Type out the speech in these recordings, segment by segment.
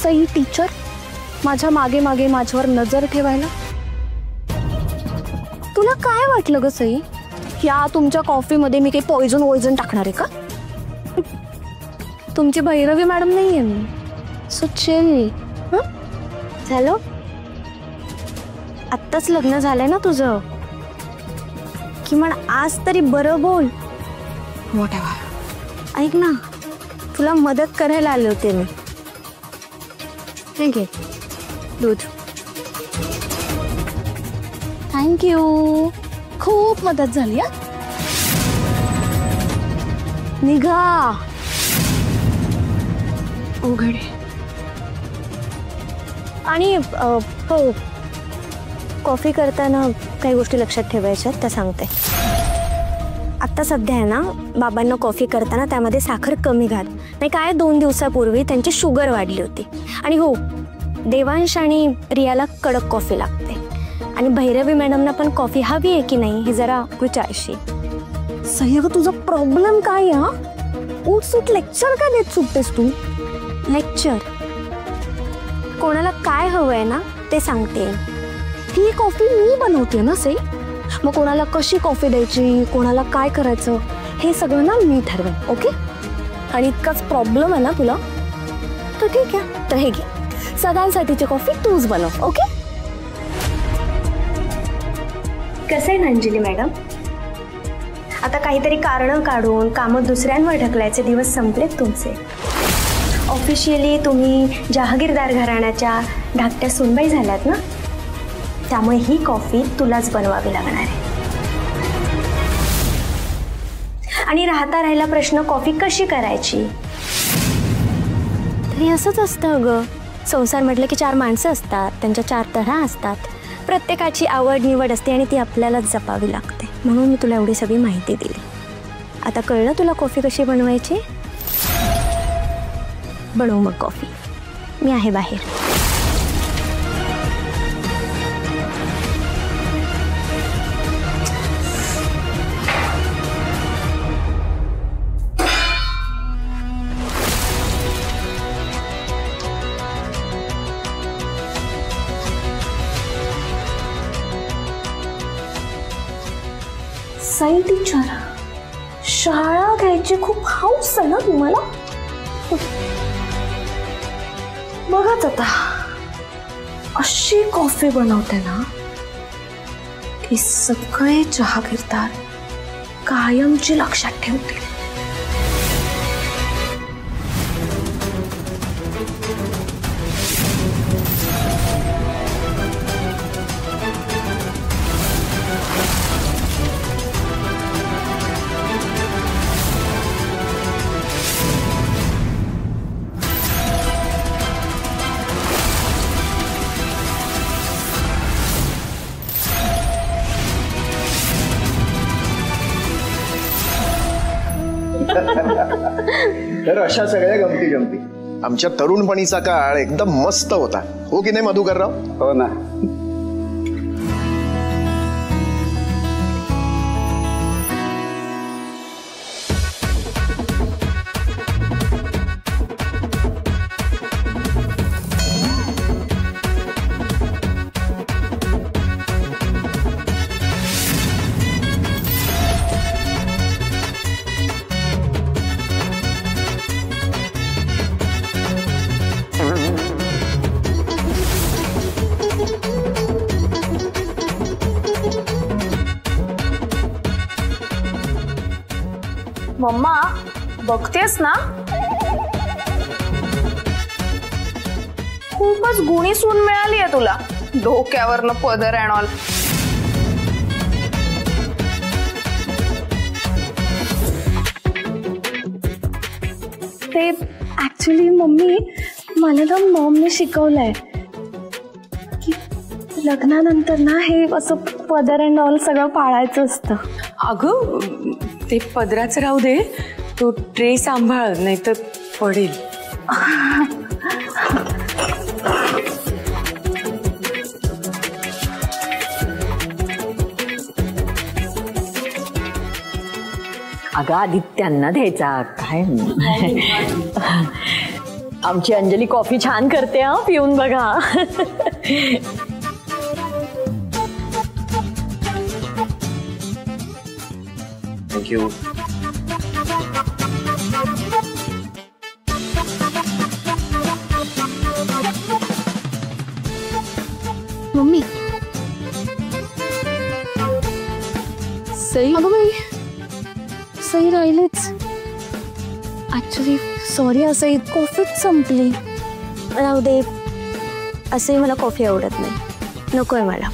Sai teacher माझ्या मागे मागे माझ्यावर नजर ठेवायला? तुला काय वाटलं ग सई, या तुमच्या कॉफीमध्ये मी काही पॉइझन टाकणार आहे का? तुमची भैरवी मॅडम नाहीये मी, सो चिल. झालं, आत्ताच लग्न झालंय ना तुझं, किमान आज तरी बरं बोल. ऐक ना, तुला मदत करायला आले होते मी. ठीक आहे, दूध. थँक्यू, खूप मदत झाली. निघा. उघडे. आणि हो, कॉफी करताना काही गोष्टी लक्षात ठेवायच्या त्या सांगते. आत्ता सध्या आहे ना, बाबांना कॉफी करताना त्यामध्ये साखर कमी घाल. नाही काय, 2 दिवसापूर्वी त्यांची शुगर वाढली होती. आणि हो, देवांश आणि रियाला कडक कॉफी लागते. आणि भैरवी मॅडमना पण कॉफी हवी आहे की नाही हे जरा विचारशी. सही, तुझा प्रॉब्लेम काय? उठसूट लेक्चर का देत सुटतेस तू? लेक्चर कोणाला काय हवंय ना ते सांगते. ही कॉफी मी बनवते ना सई, मग कोणाला कशी कॉफी द्यायची, कोणाला काय करायचं हे सगळं ना मी ठरवेन. ओके? आणि इतकाच प्रॉब्लेम आहे ना तुला, तर ठीक आहे, तर हे घे, सगळ्यांसाठीची कॉफी तूच बनव. ओके? कसं आहे ना अंजली मॅडम, आता काहीतरी कारणं काढून कामं दुसऱ्यांवर ढकलायचे दिवस संपलेत तुमचे. ऑफिशियली तुम्ही जहागीरदार घराण्याच्या धाकट्या सुनबाई झाल्यात ना, त्यामुळे ही कॉफी तुलाच बनवावी लागणार आहे. आणि राहिला प्रश्न कॉफी कशी करायची, तरी असंच असतं अगं. संसार म्हटलं की 4 माणसं असतात, त्यांच्या 4 तऱ्हा असतात, प्रत्येकाची आवड निवड असते आणि ती आपल्यालाच जपावी लागते. म्हणून मी तुला एवढी सगळी माहिती दिली. आता कळलं तुला कॉफी कशी बनवायची? बनव मग कॉफी, मी आहे बाहेर. सई टीचर, शाळा घ्यायची खूप हौस आहे ना तुम्हाला? बघाच आता, अशी कॉफी बनवते ना की सगळे जहागीरदार कायमची लक्षात ठेवतील. तर अशा सगळ्या गमती जमती. आमच्या तरुणपणीचा काळ एकदम मस्त होता, हो की नाही मधुकरराव? हो ना. मम्मा, बघतेस ना, खूपच गुणी सून मिळाली आहे तुला. डोक्यावरनं पदर अँड ऑल. ते ऍक्च्युली मम्मी, मला ना मॉमने शिकवलंय की लग्नानंतर ना हे असं पदर अँड ऑल सगळं पाळायचं असतं. अगं, ते पदराचं राहू दे, तो ट्रे सांभाळ, नाही तर पडेल. अगं आदित्यांना द्यायचा काय. आमची अंजली कॉफी छान करते हा, पिऊन बघा. थँक्यू. मम्मी सई, अगं बाई सई राहिलीच. ऍक्च्युली सॉरी, असं कॉफीच संपली. राहू दे, असंही मला कॉफी आवडत नाही, नकोय मला.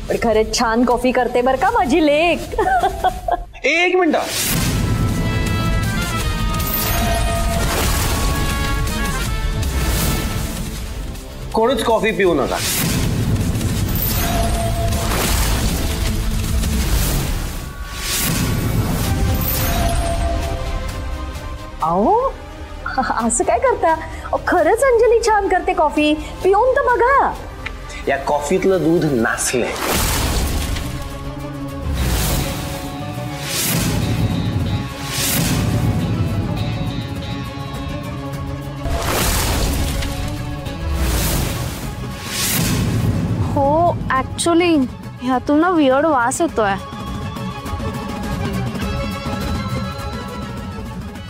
पण खरेच छान कॉफी करते बर का माझी लेक. एक मिनिट, कोणीच कॉफी पिऊ नका. अहो असं काय करता? खरंच अंजली छान करते कॉफी, पिऊन तर बघा. या कॉफीतलं दूध नासलंय. हो, ऍक्च्युली ह्यातून ना वियर्ड वास येतोय.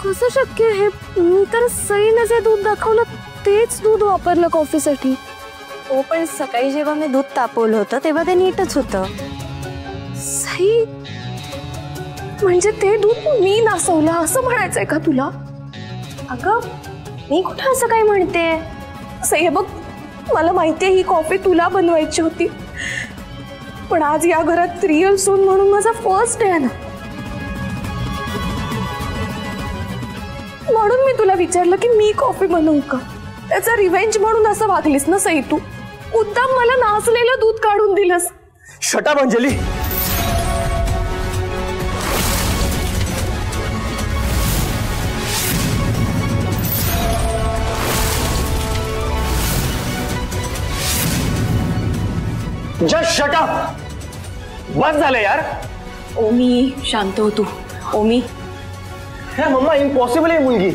कसं शक्य आहे? मी तर सईने जे दूध दाखवलं तेच दूध वापरलं कॉफीसाठी. हो, पण सकाळी जेव्हा मी दूध तापवलं होतं तेव्हा ते नीटच होतं. सई, म्हणजे ते दूध मी नासवलं असं म्हणायचंय का तुला? अगं मी कुठं असं काय म्हणते? सई, बघ, मला माहितीये ही कॉफी तुला बनवायची होती, पण आज या घरात रिअल सून म्हणून माझा फर्स्ट डे आहे ना, म्हणून मी तुला विचारलं की मी कॉफी बनवू का. त्याचा रिव्हेंज म्हणून असं वागलीस ना सई तू. मुद्दाम मला नासलेलं दूध काढून दिलंस. Shut up Anjali. Just shut up. बस झालं यार. ओमी, शांत हो तू. ओमी, मम्मा इम्पॉसिबल आहे मुलगी.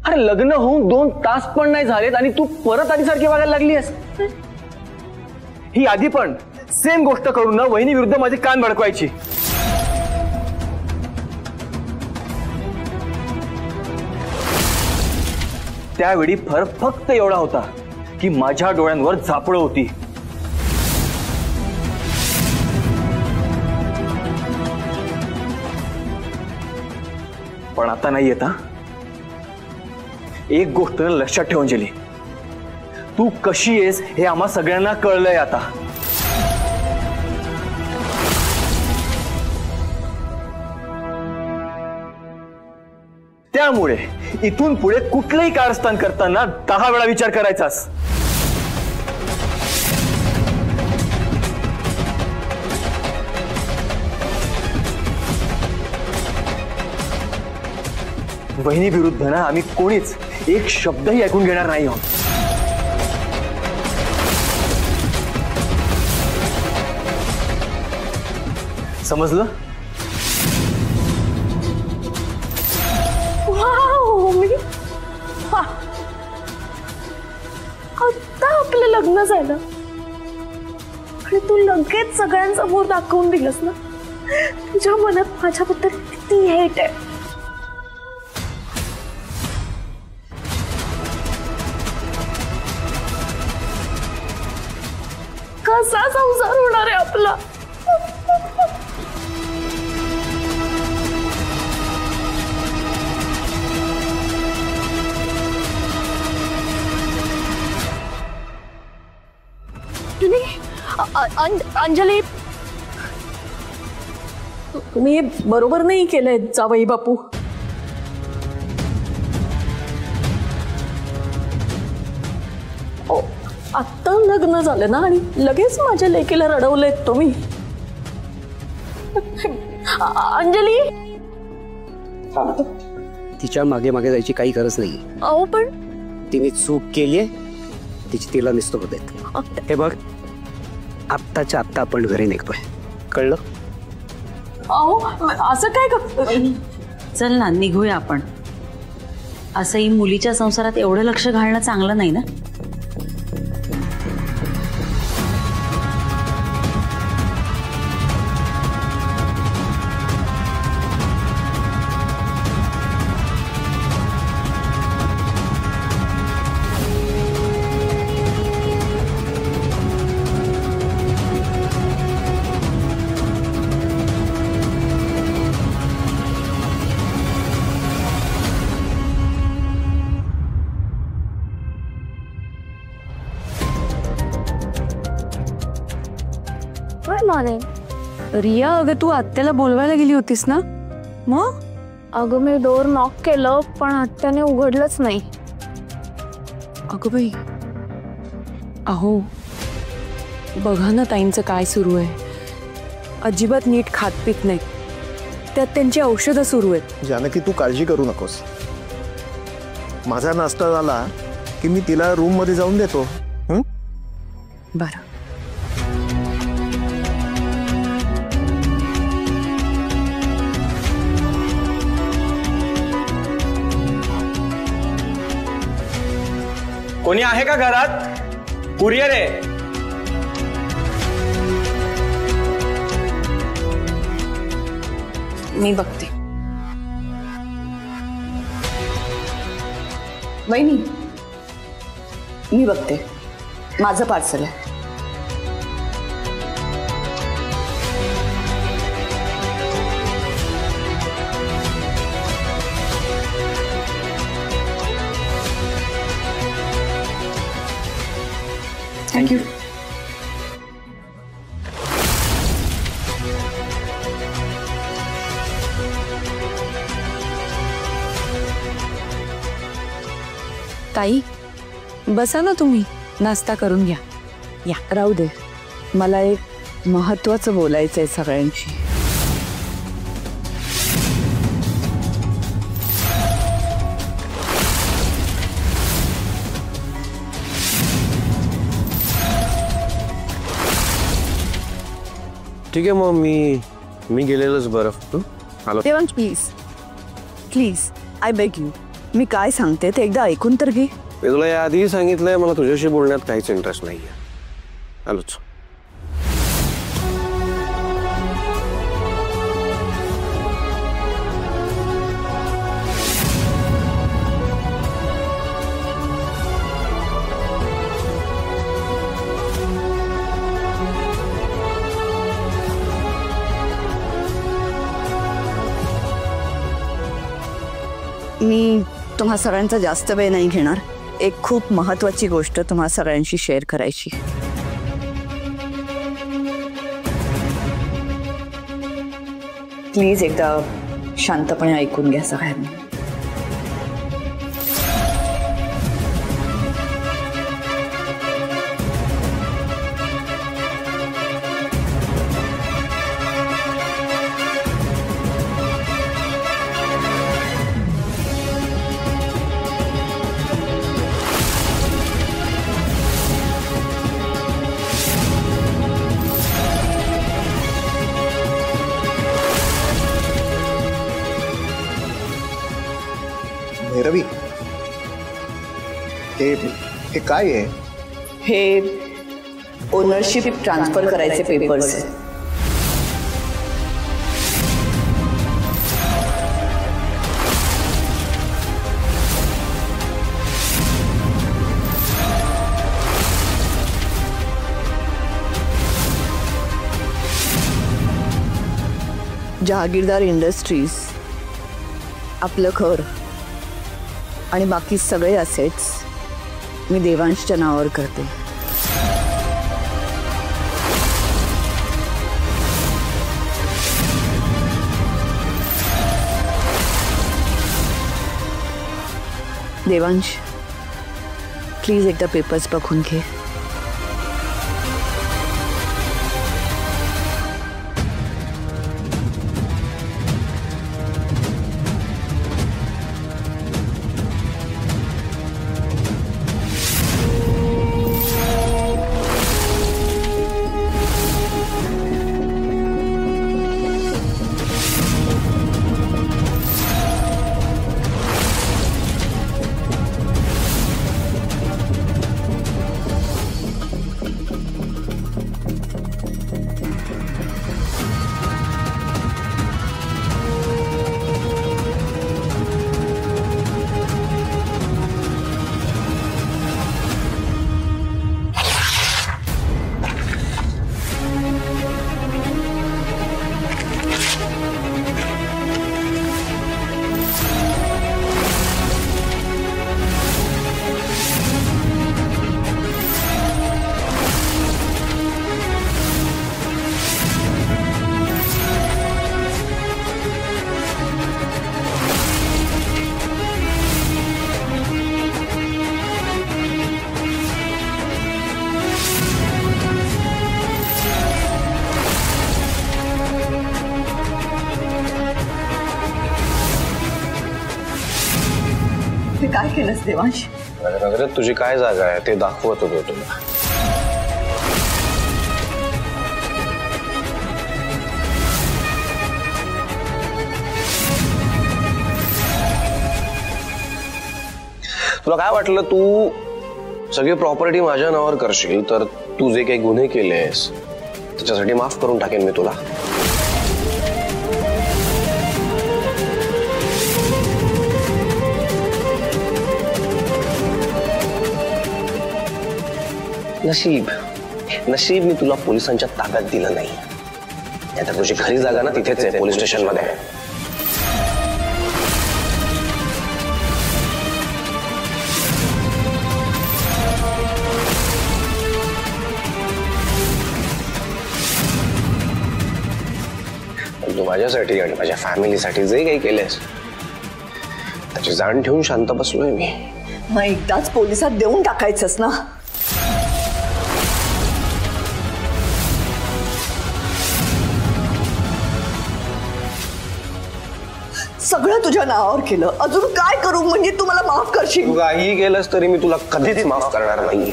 अरे लग्न होऊन 2 तास पण नाही झालेत आणि तू परत आधीसारखी वागायला लागली आहेस. ही आधी पण सेम गोष्ट करून ना वहिनी विरुद्ध माझे कान भडकवायची. त्यावेळी फरक फक्त एवढा होता की माझ्या डोळ्यांवर झापडं होती. पण आता नाही येता. एक गोष्ट लक्षात ठेव अंजली, तू कशी आहेस हे आम्हा सगळ्यांना कळलंय आता. त्यामुळे इथून पुढे कुठलंही कारस्थान करताना 10 वेळा विचार करायचास. वहिनी विरुद्ध ना आम्ही कोणीच एक शब्दही ऐकून घेणार नाही आहोत. समजलं? आता आपलं लग्न झालं आणि तू लगेच सगळ्यांसमोर दाखवून दिलंस ना तुझ्या मनात माझ्याबद्दल किती हेट आहे. कसा संसार होणार आहे आपला? अंजली, तुम्ही बरोबर नाही केलंय जावई बापू. आत्ता लग्न झालं ना आणि लगेच माझ्या लेकीला रडवलेत तुम्ही. अंजली, तिच्या मागे मागे जायची काही गरज नाही. अहो पण तिने चूक केलीये, तिची तिला निस्तोर देत. हे बघ, आत्ताच्या आत्ता आपण घरी निघतोय, कळलं? अहो असं काय चल ना निघूया आपण. असंही मुलीच्या संसारात एवढं लक्ष घालणं चांगलं नाही ना. Good morning. रिया, अगं तू आत्याला बोलवायला गेली होतीस ना? मग अगं मी डोर नॉक केलं पण आत्याने उघडलंच नाही. अगं बाई, अहो बघा ना ताईंचं काय सुरू आहे. अजिबात नीट खात पित नाही, त्यात त्यांची औषधं सुरू आहेत. जानकी तू काळजी करू नकोस. माझा नाश्ता झाला की मी तिला रूम मध्ये जाऊन देतो. बरं. कोणी आहे का घरात? कुरिअर आहे. मी बघते. वहिनी मी बघते, माझं पार्सल आहे. थँक्यू. ताई बसा ना, तुम्ही नाश्ता करून घ्या. या. राहू दे, मला एक महत्वाचं बोलायचं आहे सगळ्यांशी. ठीक आहे मग मी गेलेलंच बरं. आलो. Devansh please please I beg you, मी काय सांगते ते एकदा ऐकून तर घे. मी तुला याआधी सांगितलंय मला तुझ्याशी बोलण्यात काहीच इंटरेस्ट नाहीये. आलोच. मी तुम्हा सगळ्यांचा जास्त वेळ नाही घेणार. एक खूप महत्वाची गोष्ट तुम्हा सगळ्यांशी शेअर करायची. प्लीज एकदा शांतपणे ऐकून घ्या सगळ्यांनी. रवी, हे काय आहे? हे ओनरशिप ट्रान्सफर करायचे पेपर्स आहेत. जहागीरदार इंडस्ट्रीज, आपलं घर आणि बाकी सगळे असेट्स मी देवांशच्या नावावर करते. देवांश प्लीज एकदा पेपर्स बघून घे. काय केलंस देवांश? नगरात तुझी काय जागा आहे ते दाखवत होतो तुला. तुला काय वाटलं तू सगळी प्रॉपर्टी माझ्या नावावर करशील तर तू जे काही गुन्हे केलेस त्याच्यासाठी माफ करून टाकेन मी तुला. नशीब मी तुला पोलिसांच्या ताब्यात दिलं नाही, नाहीतर तुझी खरी जागा ना तिथेच आहे, पोलीस स्टेशन मध्ये. तू माझ्यासाठी आणि माझ्या फॅमिलीसाठी जे काही केलेस त्याची जाण ठेवून शांत बसलोय मी. मग एकदाच पोलिसात देऊन टाकायचंस ना. सगळं तुझ्या नावावर केलं, अजून काय करू? म्हणजे तू मला माफ करशील? तू काही केलंस तरी मी तुला कधीच माफ करणार नाही.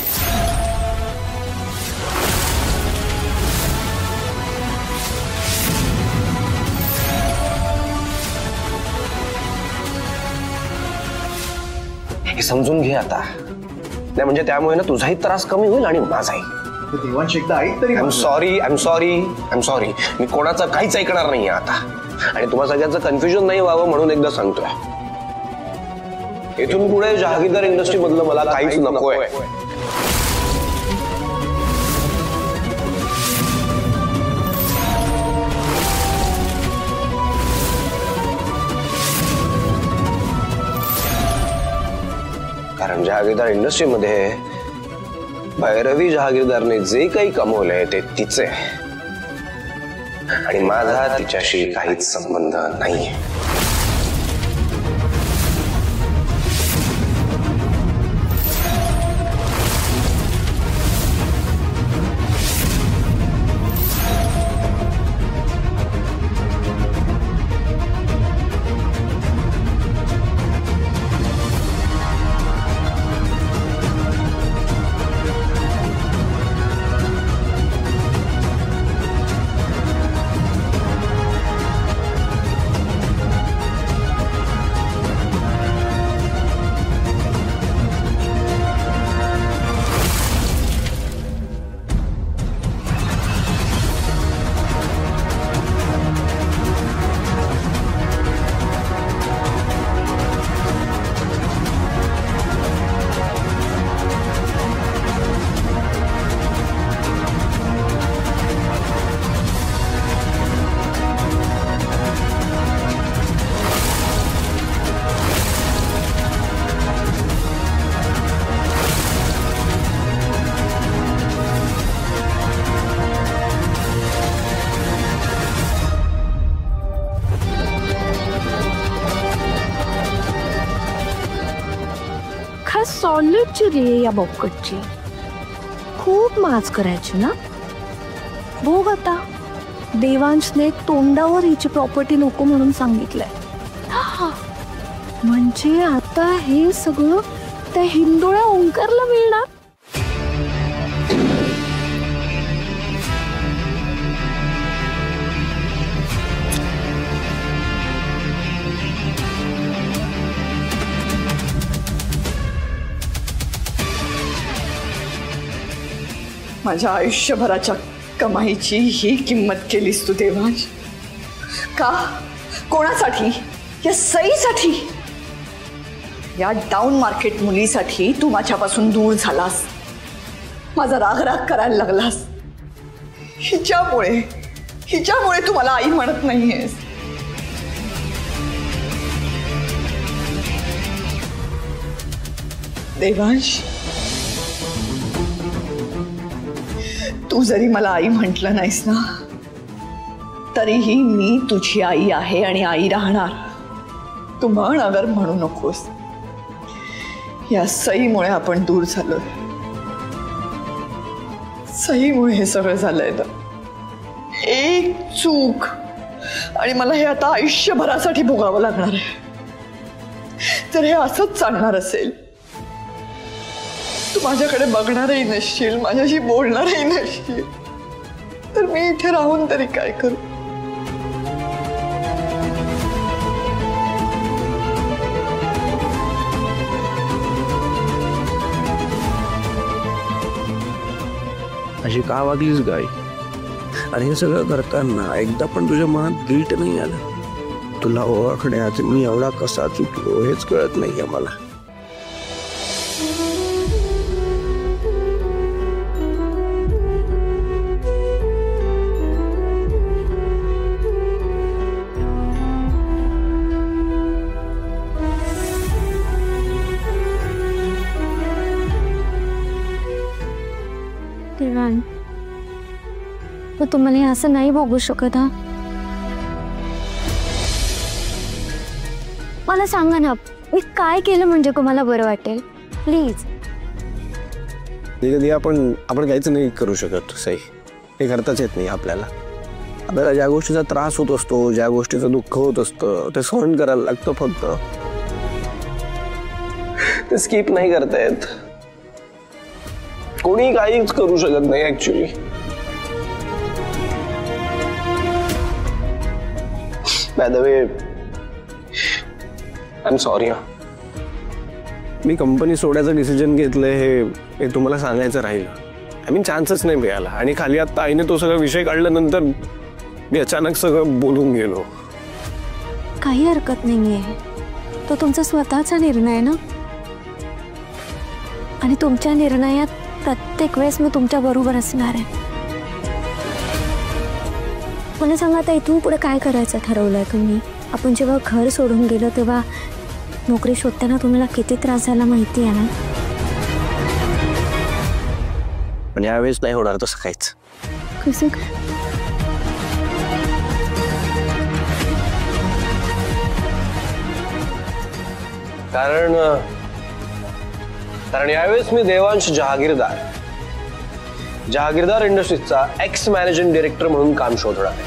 हे समजून घे आता. नाही म्हणजे त्यामुळे ना तुझाही त्रास कमी होईल आणि माझाही. देवांश एकदा ऐक तरी. I am sorry. मी कोणाचं काहीच ऐकणार नाहीये आता. आणि तुम्हा सगळ्यांचं कन्फ्युजन नाही व्हावं म्हणून एकदा सांगतोय, इथून पुढे जहागीरदार इंडस्ट्री मधलं मला काहीच नकोय. कारण जहागीरदार इंडस्ट्रीमध्ये भैरवी जहागीरदारने जे काही कमवलंय ते तिचे आणि माझा तिच्याशी काहीच संबंध नाहीये. सॉलिडची रे या बॉपकटची. खूप माज करायची ना. बघ आता देवांशने तोंडावर हिची प्रॉपर्टी नको म्हणून सांगितलंय. म्हणजे आता हे सगळं त्या हिंदोळ्या ओंकारला मिळणार. माझ्या आयुष्यभराच्या कमाईची ही किंमत केलीस तू देवांश. का? कोणासाठी? या सईसाठी? या डाऊन मार्केट मुलीसाठी तू माझ्यापासून दूर झालास, माझा राग करायला लागलास. हिच्यामुळे तू मला आई म्हणत नाहीयेस. देवांश, तू जरी मला आई म्हटलं नाहीस ना तरीही मी तुझी आई आहे आणि आई राहणार. तू म्हण अगर म्हणू नकोस. या सईमुळे आपण दूर झालोय. सईमुळे हे सगळं झालंय ना. एक चूक आणि मला हे आता आयुष्यभरासाठी भोगावं लागणार आहे. जर हे असंच चालणार असेल, तू माझ्याकडे बघणारही नसशील, माझ्याशी बोलणारही नसशील, तर मी इथे राहून तरी काय करू? अशी का वागलीस गाई? आणि हे सगळं करताना एकदा पण तुझ्या मनात गिल्ट नाही आलं? तुला ओळखण्यात मी एवढा कसा चुकलो हेच कळत नाहीये मला. देवान, मग तुम्हाला हे असं नाही बघू शकत हा? मला सांगा ना, मी काय केलं म्हणजे तुम्हाला बरं वाटेल? प्लीज. कधी आपण काहीच नाही करू शकत सई, हे करताच येत नाही आपल्याला. आपल्याला ज्या गोष्टीचा त्रास होत असतो, ज्या गोष्टीचं दुःख होत असतं, ते सहन करायला लागतं. फक्त ते स्किप नाही करता येत. कोणी काहीच करू शकत नाही actually. By the way, I am sorry. Me company सोडायचं डिसिजन घेतलंय हे तुम्हाला सांगायचं राहिलं. आय मीन चान्सच नाही मिळाला. आणि खाली आता आईने तो सगळा विषय काढल्यानंतर मी अचानक सगळं बोलून गेलो. काही हरकत नाहीये, तो तुमचा स्वतःचा निर्णय ना. आणि तुमच्या निर्णयात प्रत्येक वेळेस मी तुमच्या बरोबर असणार आहे. मला सांगा, आता इथून पुढे काय करायचं ठरवलंय तुम्ही? आपण जेव्हा घर सोडून गेलो तेव्हा नोकरी शोधताना तुम्हाला किती त्रास झाला माहिती आहे ना? पण यावेळेस नाही होणार तसं काहीच. कसं काय? कारण यावेळेस मी देवांश जहागीरदार इंडस्ट्रीजचा एक्स मॅनेजिंग डायरेक्टर म्हणून काम शोधणार आहे.